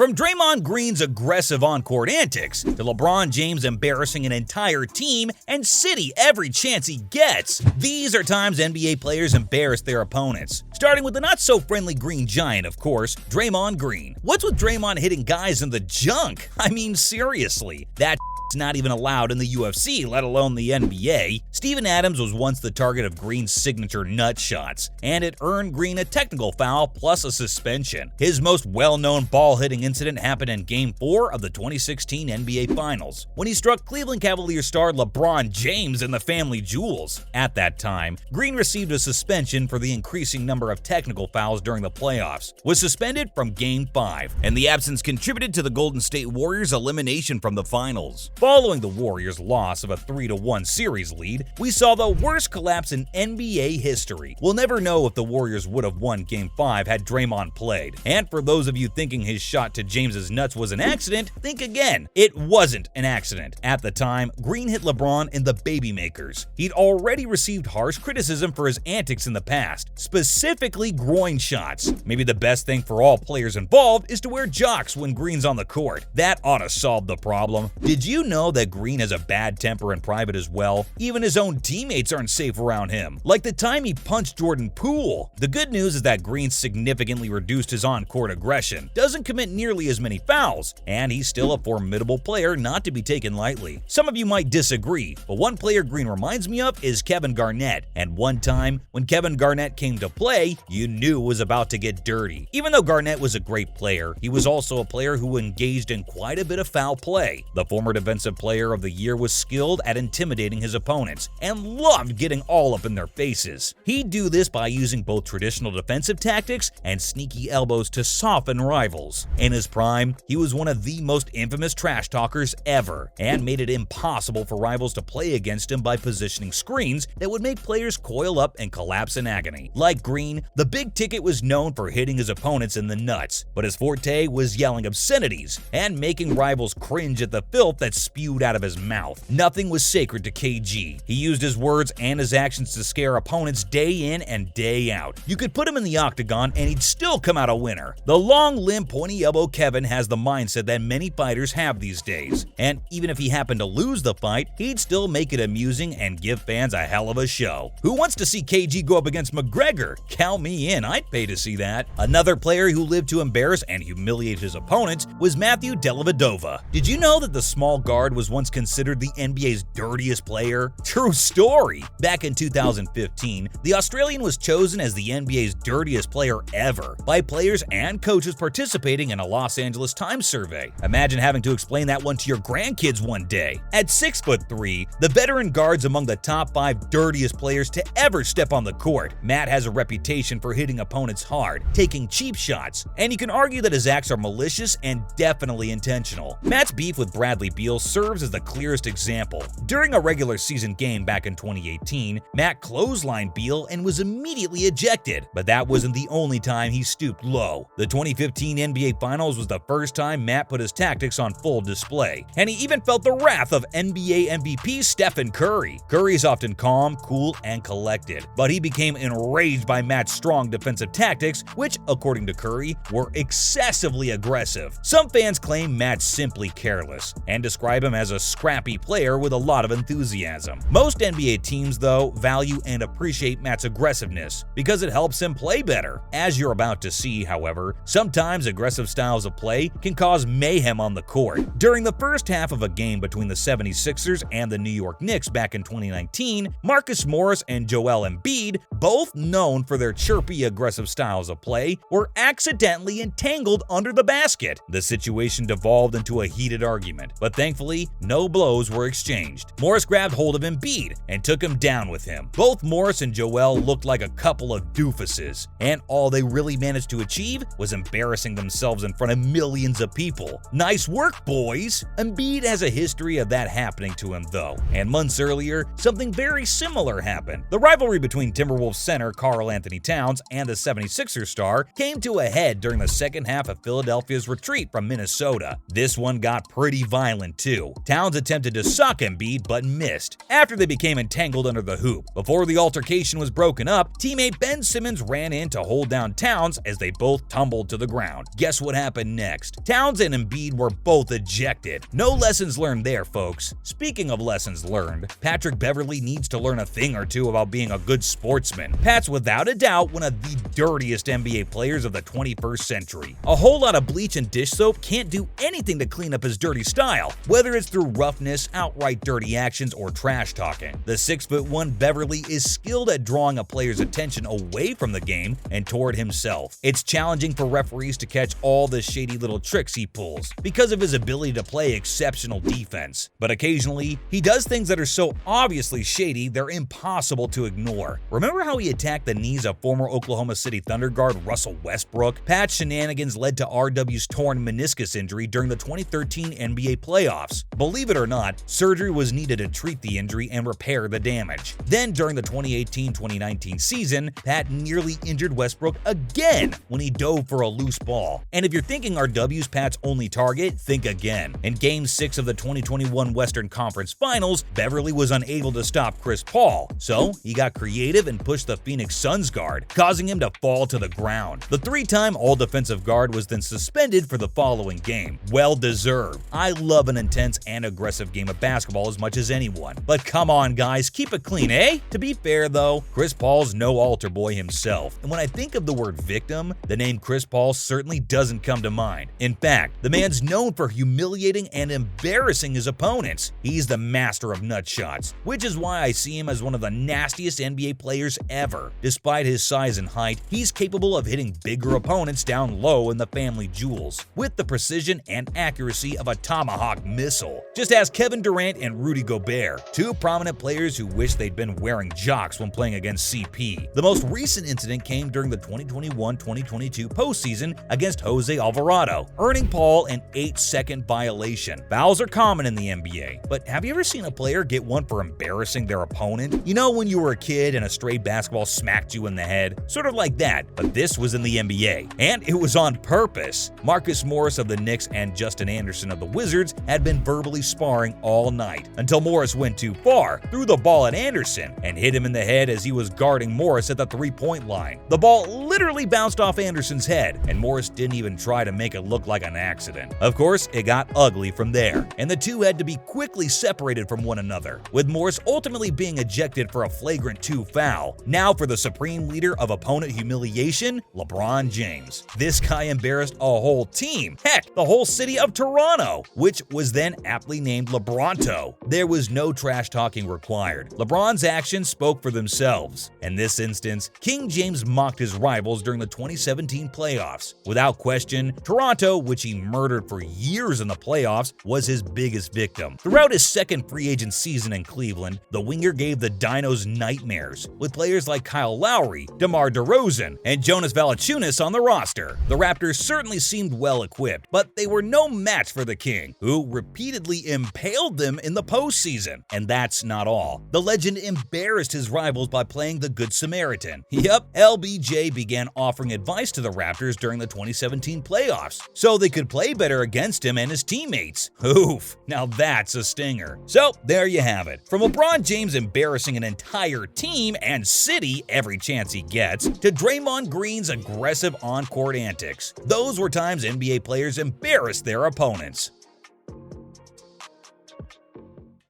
From Draymond Green's aggressive on-court antics to LeBron James embarrassing an entire team and city every chance he gets, these are times NBA players embarrass their opponents. Starting with the not-so-friendly green giant, of course, Draymond Green. What's with Draymond hitting guys in the junk? I mean, seriously, that not even allowed in the UFC, let alone the NBA. Steven Adams was once the target of Green's signature nut shots, and it earned Green a technical foul plus a suspension. His most well-known ball-hitting incident happened in Game 4 of the 2016 NBA Finals, when he struck Cleveland Cavaliers star LeBron James in the family jewels. At that time, Green received a suspension for the increasing number of technical fouls during the playoffs, was suspended from Game 5, and the absence contributed to the Golden State Warriors' elimination from the finals. Following the Warriors' loss of a 3-1 series lead, we saw the worst collapse in NBA history. We'll never know if the Warriors would have won Game 5 had Draymond played. And for those of you thinking his shot to James's nuts was an accident, think again. It wasn't an accident. At the time, Green hit LeBron in the baby makers. He'd already received harsh criticism for his antics in the past, specifically groin shots. Maybe the best thing for all players involved is to wear jocks when Green's on the court. That ought to solve the problem. Did you know that Green has a bad temper in private as well? Even his own teammates aren't safe around him, like the time he punched Jordan Poole. The good news is that Green significantly reduced his on-court aggression, doesn't commit nearly as many fouls, and he's still a formidable player not to be taken lightly. Some of you might disagree, but one player Green reminds me of is Kevin Garnett, and one time when Kevin Garnett came to play, you knew it was about to get dirty. Even though Garnett was a great player, he was also a player who engaged in quite a bit of foul play. The former defensive player of the year was skilled at intimidating his opponents and loved getting all up in their faces. He'd do this by using both traditional defensive tactics and sneaky elbows to soften rivals. In his prime, he was one of the most infamous trash talkers ever and made it impossible for rivals to play against him by positioning screens that would make players coil up and collapse in agony. Like Green, the big ticket was known for hitting his opponents in the nuts, but his forte was yelling obscenities and making rivals cringe at the filth that spewed out of his mouth. Nothing was sacred to KG. He used his words and his actions to scare opponents day in and day out. You could put him in the octagon and he'd still come out a winner. The long limb, pointy elbow Kevin has the mindset that many fighters have these days. And even if he happened to lose the fight, he'd still make it amusing and give fans a hell of a show. Who wants to see KG go up against McGregor? Count me in, I'd pay to see that. Another player who lived to embarrass and humiliate his opponents was Matthew Dellavedova. Did you know that the small guard was once considered the NBA's dirtiest player? True story! Back in 2015, the Australian was chosen as the NBA's dirtiest player ever by players and coaches participating in a Los Angeles Times survey. Imagine having to explain that one to your grandkids one day. At 6'3", the veteran guard's among the top 5 dirtiest players to ever step on the court. Matt has a reputation for hitting opponents hard, taking cheap shots, and you can argue that his acts are malicious and definitely intentional. Matt's beef with Bradley Beal serves as the clearest example. During a regular season game back in 2018, Matt clotheslined Beal and was immediately ejected, but that wasn't the only time he stooped low. The 2015 NBA Finals was the first time Matt put his tactics on full display, and he even felt the wrath of NBA MVP Stephen Curry. Curry is often calm, cool, and collected, but he became enraged by Matt's strong defensive tactics, which, according to Curry, were excessively aggressive. Some fans claim Matt's simply careless and describe him as a scrappy player with a lot of enthusiasm. Most NBA teams, though, value and appreciate Matt's aggressiveness because it helps him play better. As you're about to see, however, sometimes aggressive styles of play can cause mayhem on the court. During the first half of a game between the 76ers and the New York Knicks back in 2019, Marcus Morris and Joel Embiid, both known for their chirpy, aggressive styles of play, were accidentally entangled under the basket. The situation devolved into a heated argument, but thankfully, no blows were exchanged. Morris grabbed hold of Embiid and took him down with him. Both Morris and Joel looked like a couple of doofuses, and all they really managed to achieve was embarrassing themselves in front of millions of people. Nice work, boys! Embiid has a history of that happening to him, though, and months earlier, something very similar happened. The rivalry between Timberwolves center Karl Anthony Towns and the 76ers star came to a head during the second half of Philadelphia's retreat from Minnesota. This one got pretty violent, too. 2. Towns attempted to sock Embiid but missed after they became entangled under the hoop. Before the altercation was broken up, teammate Ben Simmons ran in to hold down Towns as they both tumbled to the ground. Guess what happened next? Towns and Embiid were both ejected. No lessons learned there, folks. Speaking of lessons learned, Patrick Beverley needs to learn a thing or two about being a good sportsman. Pat's without a doubt one of the dirtiest NBA players of the 21st century. A whole lot of bleach and dish soap can't do anything to clean up his dirty style, whether it's through roughness, outright dirty actions, or trash talking. The 6'1" Beverley is skilled at drawing a player's attention away from the game and toward himself. It's challenging for referees to catch all the shady little tricks he pulls because of his ability to play exceptional defense. But occasionally, he does things that are so obviously shady they're impossible to ignore. Remember how he attacked the knees of former Oklahoma City Thunder guard Russell Westbrook? Pat's shenanigans led to RW's torn meniscus injury during the 2013 NBA playoffs. Believe it or not, surgery was needed to treat the injury and repair the damage. Then during the 2018-2019 season, Pat nearly injured Westbrook again when he dove for a loose ball. And if you're thinking RW's Pat's only target, think again. In Game 6 of the 2021 Western Conference Finals, Beverley was unable to stop Chris Paul, so he got creative and pushed the Phoenix Suns guard, causing him to fall to the ground. The three-time All-Defensive guard was then suspended for the following game. Well deserved. I love an intense and aggressive game of basketball as much as anyone. But come on, guys, keep it clean, eh? To be fair, though, Chris Paul's no altar boy himself, and when I think of the word victim, the name Chris Paul certainly doesn't come to mind. In fact, the man's known for humiliating and embarrassing his opponents. He's the master of nut shots, which is why I see him as one of the nastiest NBA players ever. Despite his size and height, he's capable of hitting bigger opponents down low in the family jewels, with the precision and accuracy of a tomahawk missile. Just ask Kevin Durant and Rudy Gobert, two prominent players who wish they'd been wearing jocks when playing against CP. The most recent incident came during the 2021-2022 postseason against Jose Alvarado, earning Paul an 8-second violation. Fouls are common in the NBA, but have you ever seen a player get one for embarrassing their opponent? You know when you were a kid and a stray basketball smacked you in the head? Sort of like that, but this was in the NBA, and it was on purpose. Marcus Morris of the Knicks and Justin Anderson of the Wizards had been verbally sparring all night, until Morris went too far, threw the ball at Anderson, and hit him in the head as he was guarding Morris at the three-point line. The ball literally bounced off Anderson's head, and Morris didn't even try to make it look like an accident. Of course, it got ugly from there, and the two had to be quickly separated from one another, with Morris ultimately being ejected for a flagrant 2 foul. Now for the supreme leader of opponent humiliation, LeBron James. This guy embarrassed a whole team, heck, the whole city of Toronto, which was then aptly named LeBronto. There was no trash talking required. LeBron's actions spoke for themselves. In this instance, King James mocked his rivals during the 2017 playoffs. Without question, Toronto, which he murdered for years in the playoffs, was his biggest victim. Throughout his second free agent season in Cleveland, the winger gave the Dinos nightmares, with players like Kyle Lowry, DeMar DeRozan, and Jonas Valanciunas on the roster. The Raptors certainly seemed well equipped, but they were no match for the King, who repeatedly impaled them in the postseason. And that's not all. The legend embarrassed his rivals by playing the Good Samaritan. Yup, LBJ began offering advice to the Raptors during the 2017 playoffs, so they could play better against him and his teammates. Oof, now that's a stinger. So there you have it. From LeBron James embarrassing an entire team and city every chance he gets, to Draymond Green's aggressive on-court antics. Those were times NBA players embarrassed their opponents.